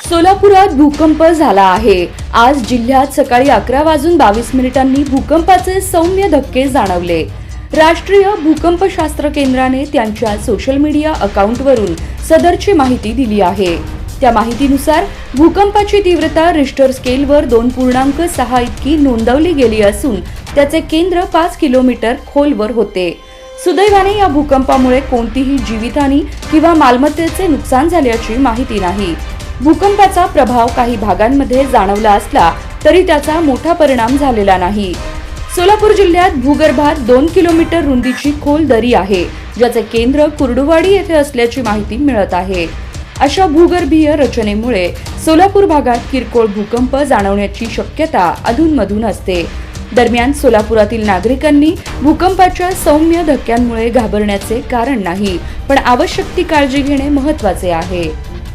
सोलापुरात भूकंप झाला आहे। आज जिल्ह्यात सकाळी 11:22 भूकंपाचे सौम्य धक्के जाणवले। राष्ट्रीय भूकंपशास्त्र केंद्राने त्यांच्या सोशल मीडिया अकाउंटवरून सदरची माहिती दिली आहे। त्या माहितीनुसार भूकंपाची तीव्रता रिश्टर स्केलवर 2.6 इतकी नोंदवली गेली असून त्याचे केंद्र 5 किलोमीटर खोलवर होते। सुदैवाने या भूकंपामुळे कोणतीही जीवितहानी किंवा मालमत्तेचे नुकसान झाल्याची माहिती नाही। भूकंपाचा प्रभाव काही भागांमध्ये जाणवला असला तरी त्याचा मोठा परिणाम झालेला नाही। सोलापूर जिल्ह्यात भूगर्भात 2 किलोमीटर रुंदीची खोल दरी आहे, ज्याचे केंद्र कुर्डुवाडी येथे असल्याची माहिती मिळत आहे। अशा भूगर्भीय रचनेमुळे सोलापूर भागात किरकोळ भूकंप जाणवण्याची शक्यता अधूनमधून असते। दरम्यान सोलापुरातील नागरिकांनी भूकंपाच्या सौम्य धक्क्यांमुळे घाबरण्याचे कारण नाही, पण आवश्यक ती काळजी घेणे महत्त्वाचे आहे।